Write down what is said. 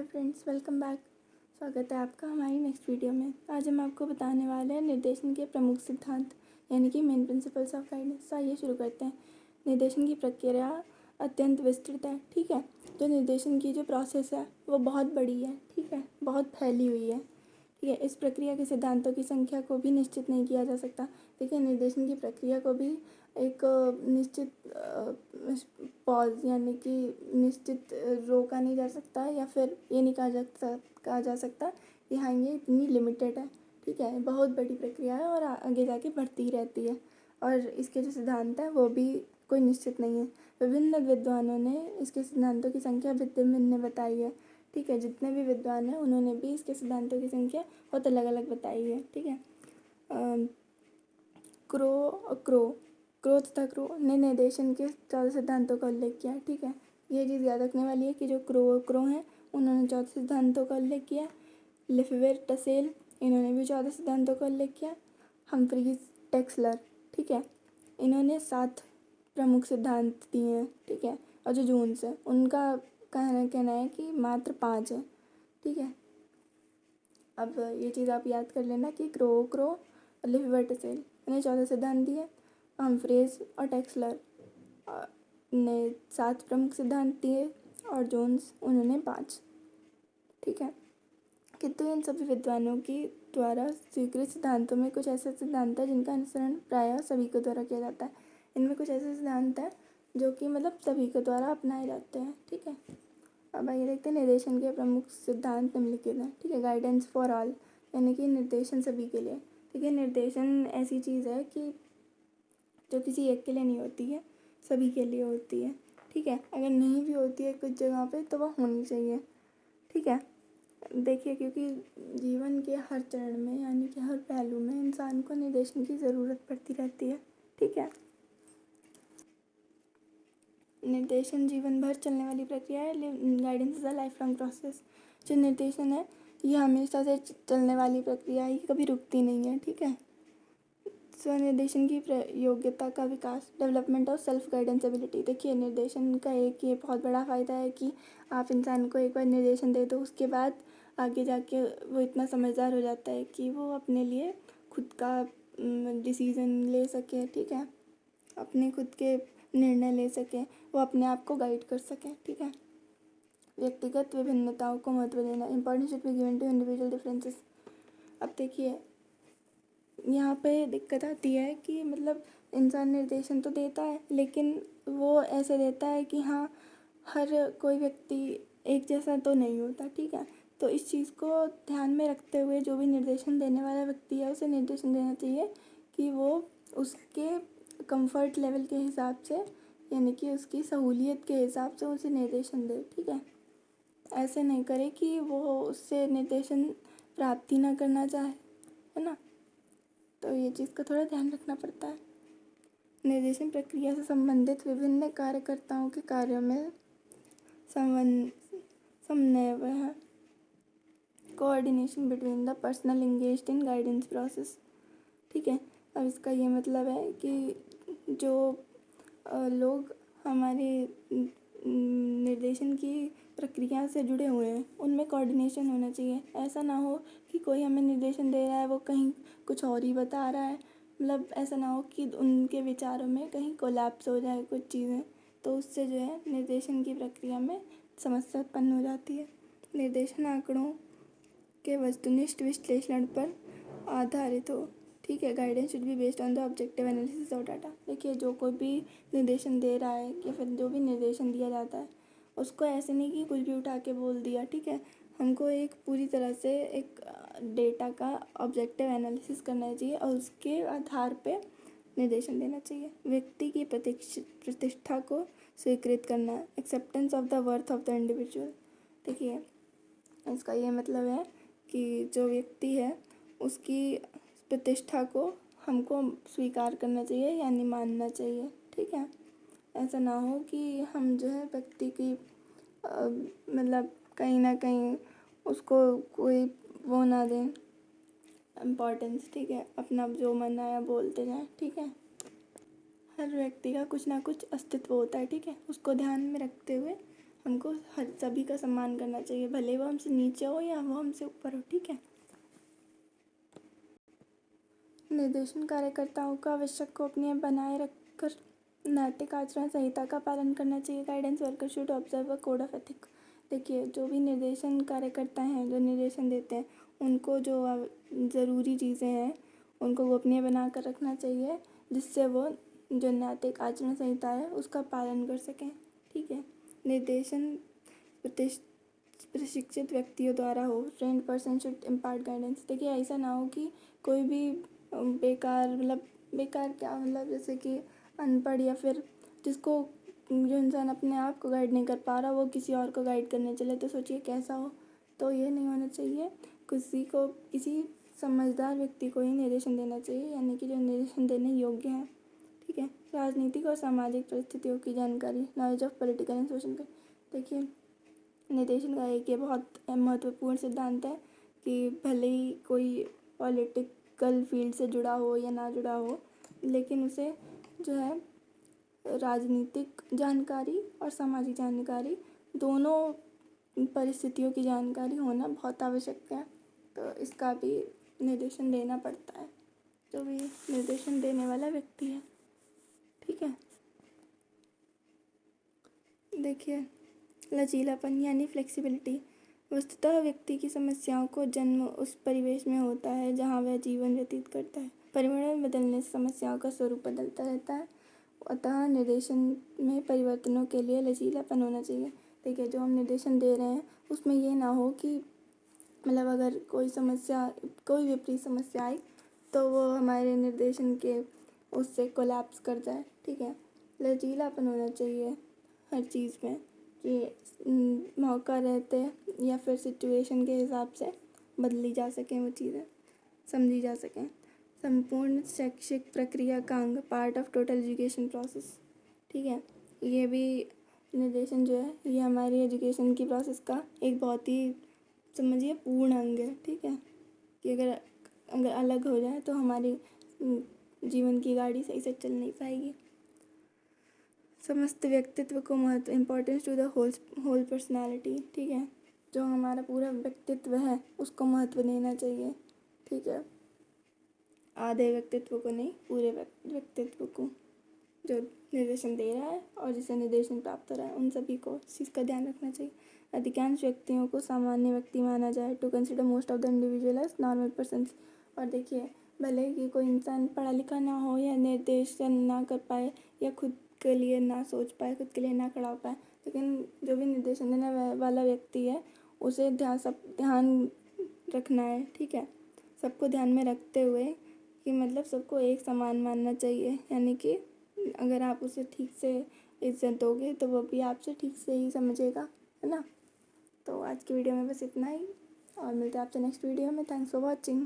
Hi friends, welcome back. स्वागत है आपका हमारी नेक्स्ट वीडियो में। आज हम आपको बताने वाले हैं निर्देशन के प्रमुख सिद्धांत यानी कि मेन प्रिंसिपल्स ऑफ गाइडेंस। तो आइए शुरू करते हैं। निर्देशन की प्रक्रिया अत्यंत विस्तृत है, ठीक है। तो निर्देशन की जो प्रोसेस है वो बहुत बड़ी है, ठीक है, बहुत फैली हुई है, ठीक है। इस प्रक्रिया के सिद्धांतों की संख्या को भी निश्चित नहीं किया जा सकता। देखिए, निर्देशन की प्रक्रिया को भी एक निश्चित पॉज यानी कि निश्चित रोका नहीं जा सकता, या फिर ये नहीं कहा जा सकता कि हाँ ये इतनी लिमिटेड है, ठीक है। बहुत बड़ी प्रक्रिया है और आगे जाके बढ़ती रहती है, और इसके जो सिद्धांत हैं वो भी कोई निश्चित नहीं है। विभिन्न विद्वानों ने इसके सिद्धांतों की संख्या भिन्न बताई है, ठीक है। जितने भी विद्वान हैं उन्होंने भी इसके सिद्धांतों की संख्या बहुत अलग अलग बताई है, ठीक है। क्रो तथा क्रो ने निर्देशन के 14 सिद्धांतों का उल्लेख किया, ठीक है। ये चीज़ याद रखने वाली है कि जो क्रो हैं उन्होंने 14 सिद्धांतों का उल्लेख किया। लेफेवेरे टसेल, इन्होंने भी 14 सिद्धांतों का उल्लेख किया। हम्फ्रीज टेक्सलर, ठीक है, इन्होंने 7 प्रमुख सिद्धांत दिए हैं, ठीक है। और जो जोन्स है उनका कहना है कि मात्र 5 है, ठीक है। अब ये चीज़ आप याद कर लेना कि क्रो और लेफेवेरे टसेल इन्हें 14 सिद्धांत दिए। हम्फ्रीज और टेक्सलर ने 7 प्रमुख सिद्धांत दिए और जोन्स उन्होंने 5, ठीक है। किंतु इन सभी विद्वानों की द्वारा स्वीकृत सिद्धांतों में कुछ ऐसे सिद्धांत हैं जिनका अनुसरण प्रायः सभी के द्वारा किया जाता है। इनमें कुछ ऐसे सिद्धांत हैं जो कि मतलब सभी के द्वारा अपनाए जाते हैं, ठीक है। अब आइए देखते हैं निर्देशन के प्रमुख सिद्धांत निम्नलिखित हैं, ठीक है। गाइडेंस फॉर ऑल यानी कि निर्देशन सभी के लिए, ठीक है। निर्देशन ऐसी चीज़ है कि जो किसी एक के लिए नहीं होती है, सभी के लिए होती है, ठीक है। अगर नहीं भी होती है कुछ जगह पे तो वह होनी चाहिए, ठीक है। देखिए, क्योंकि जीवन के हर चरण में यानी कि हर पहलू में इंसान को निर्देशन की ज़रूरत पड़ती रहती है, ठीक है। निर्देशन जीवन भर चलने वाली प्रक्रिया है। Guidance is a life long process. जो निर्देशन है ये हमेशा से चलने वाली प्रक्रिया है, ये कभी रुकती नहीं है, ठीक है। स्वनिर्देशन की योग्यता का विकास, development of self guidance ability. देखिए, निर्देशन का एक ये बहुत बड़ा फ़ायदा है कि आप इंसान को एक बार निर्देशन दे दो, उसके बाद आगे जाके वो इतना समझदार हो जाता है कि वो अपने लिए खुद का डिसीज़न ले सके, ठीक है। अपने खुद के निर्णय ले सके, वो अपने आप को गाइड कर सके, ठीक है। व्यक्तिगत विभिन्नताओं को महत्व देना, importance should be given to individual differences. अब देखिए, यहाँ पे दिक्कत आती है कि मतलब इंसान निर्देशन तो देता है, लेकिन वो ऐसे देता है कि हाँ हर कोई व्यक्ति एक जैसा तो नहीं होता, ठीक है। तो इस चीज़ को ध्यान में रखते हुए जो भी निर्देशन देने वाला व्यक्ति है उसे निर्देशन देना चाहिए कि वो उसके कंफर्ट लेवल के हिसाब से यानी कि उसकी सहूलियत के हिसाब से उसे निर्देशन दे, ठीक है। ऐसे नहीं करे कि वो उससे निर्देशन प्राप्ति ना करना चाहे, है ना। तो ये चीज़ का थोड़ा ध्यान रखना पड़ता है। निर्देशन प्रक्रिया से संबंधित विभिन्न कार्यकर्ताओं के कार्यों में समन्वय है, coordination between the personal engaged in guidance process, ठीक है। अब इसका ये मतलब है कि जो लोग हमारे निर्देशन की प्रक्रिया से जुड़े हुए हैं उनमें कोऑर्डिनेशन होना चाहिए। ऐसा ना हो कि कोई हमें निर्देशन दे रहा है वो कहीं कुछ और ही बता रहा है, मतलब ऐसा ना हो कि उनके विचारों में कहीं कोलैप्स हो जाए कुछ चीज़ें, तो उससे जो है निर्देशन की प्रक्रिया में समस्या उत्पन्न हो जाती है। निर्देशन आंकड़ों के वस्तुनिष्ठ विश्लेषण पर आधारित हो, ठीक है। Guidance should be based on the objective analysis of data. देखिए, जो कोई भी निर्देशन दे रहा है या फिर जो भी निर्देशन दिया जाता है उसको ऐसे नहीं कि कुछ भी उठा के बोल दिया, ठीक है। हमको एक पूरी तरह से एक डेटा का ऑब्जेक्टिव एनालिसिस करना चाहिए और उसके आधार पे निर्देशन देना चाहिए। व्यक्ति की प्रतिष्ठा को स्वीकृत करना, acceptance of the worth of the individual. देखिए, इसका ये मतलब है कि जो व्यक्ति है उसकी प्रतिष्ठा को हमको स्वीकार करना चाहिए यानी मानना चाहिए, ठीक है। ऐसा ना हो कि हम जो है व्यक्ति की मतलब कहीं ना कहीं उसको कोई वो ना दें इम्पोर्टेंस, ठीक है। अपना जो मन आया बोलते जाएं, ठीक है। हर व्यक्ति का कुछ ना कुछ अस्तित्व होता है, ठीक है। उसको ध्यान में रखते हुए हमको हर सभी का सम्मान करना चाहिए, भले वो हमसे नीचे हो या वो हमसे ऊपर हो, ठीक है। निर्देशन कार्यकर्ताओं को आवश्यक गोपनीय बनाए रखकर नैतिक आचरण संहिता का पालन करना चाहिए। Guidance worker should observe a code of ethic. देखिए, जो भी निर्देशन कार्यकर्ता हैं, जो निर्देशन देते हैं, उनको जो ज़रूरी चीज़ें हैं उनको गोपनीय बना कर रखना चाहिए, जिससे वो जो नैतिक आचरण संहिता है उसका पालन कर सकें, ठीक है। निर्देशन प्रशिक्षित व्यक्तियों द्वारा हो। Trend person should impart guidance. देखिए, ऐसा ना हो कि कोई भी बेकार, मतलब बेकार क्या, मतलब जैसे कि अनपढ़ या फिर जिसको, जो इंसान अपने आप को गाइड नहीं कर पा रहा, वो किसी और को गाइड करने चले, तो सोचिए कैसा हो। तो ये नहीं होना चाहिए। किसी समझदार व्यक्ति को ही निर्देशन देना चाहिए, यानी कि जो निर्देशन देने योग्य है, ठीक है। राजनीतिक और सामाजिक परिस्थितियों की जानकारी, knowledge of political and social. देखिए, निर्देशन का एक ये बहुत महत्वपूर्ण सिद्धांत है कि भले ही कोई पॉलिटिकल फील्ड से जुड़ा हो या ना जुड़ा हो, लेकिन उसे जो है राजनीतिक जानकारी और सामाजिक जानकारी, दोनों परिस्थितियों की जानकारी होना बहुत आवश्यक है। तो इसका भी निर्देशन देना पड़ता है, जो भी निर्देशन देने वाला व्यक्ति है, ठीक है। देखिए, लचीलापन यानी फ्लेक्सिबिलिटी। वस्तुतः व्यक्ति की समस्याओं को जन्म उस परिवेश में होता है जहाँ वह जीवन व्यतीत करता है। पर्यावरण बदलने से समस्याओं का स्वरूप बदलता रहता है, अतः निर्देशन में परिवर्तनों के लिए लचीलापन होना चाहिए। देखिए, जो हम निर्देशन दे रहे हैं उसमें ये ना हो कि मतलब अगर कोई विपरीत समस्या आई तो वो हमारे निर्देशन के उससे कोलैप्स कर जाए, ठीक है। लचीलापन होना चाहिए हर चीज़ में, कि मौका रहते या फिर सिचुएशन के हिसाब से बदली जा सकें वो चीज़ें, समझी जा सकें। संपूर्ण शैक्षिक प्रक्रिया का अंग, part of total education process, ठीक है। ये भी निर्देशन जो है ये हमारी एजुकेशन की प्रोसेस का एक बहुत ही, समझिए, पूर्ण अंग है, ठीक है। कि अगर अलग हो जाए तो हमारी जीवन की गाड़ी सही से चल नहीं पाएगी। समस्त व्यक्तित्व को महत्व, importance to the whole personality, ठीक है। जो हमारा पूरा व्यक्तित्व है उसको महत्व देना चाहिए, ठीक है। आधे व्यक्तित्व को नहीं, पूरे व्यक्तित्व को। जो निर्देशन दे रहा है और जिसे निर्देशन प्राप्त हो रहा है, उन सभी को इस चीज़ का ध्यान रखना चाहिए। अधिकांश व्यक्तियों को सामान्य व्यक्ति माना जाए, to consider most of the individual as normal persons. और देखिए, भले ही कोई इंसान पढ़ा लिखा ना हो या निर्देशन ना कर पाए या खुद के लिए ना सोच पाए, खुद के लिए ना खड़ा हो पाए, लेकिन जो भी निर्देशन देने वाला व्यक्ति है उसे ध्यान रखना है, ठीक है। सबको ध्यान में रखते हुए कि मतलब सबको एक समान मानना चाहिए, यानी कि अगर आप उसे ठीक से इज्जत दोगे तो वो भी आपसे ठीक से ही समझेगा, है ना। तो आज की वीडियो में बस इतना ही, और मिलते हैं आपसे नेक्स्ट वीडियो में। Thanks for watching.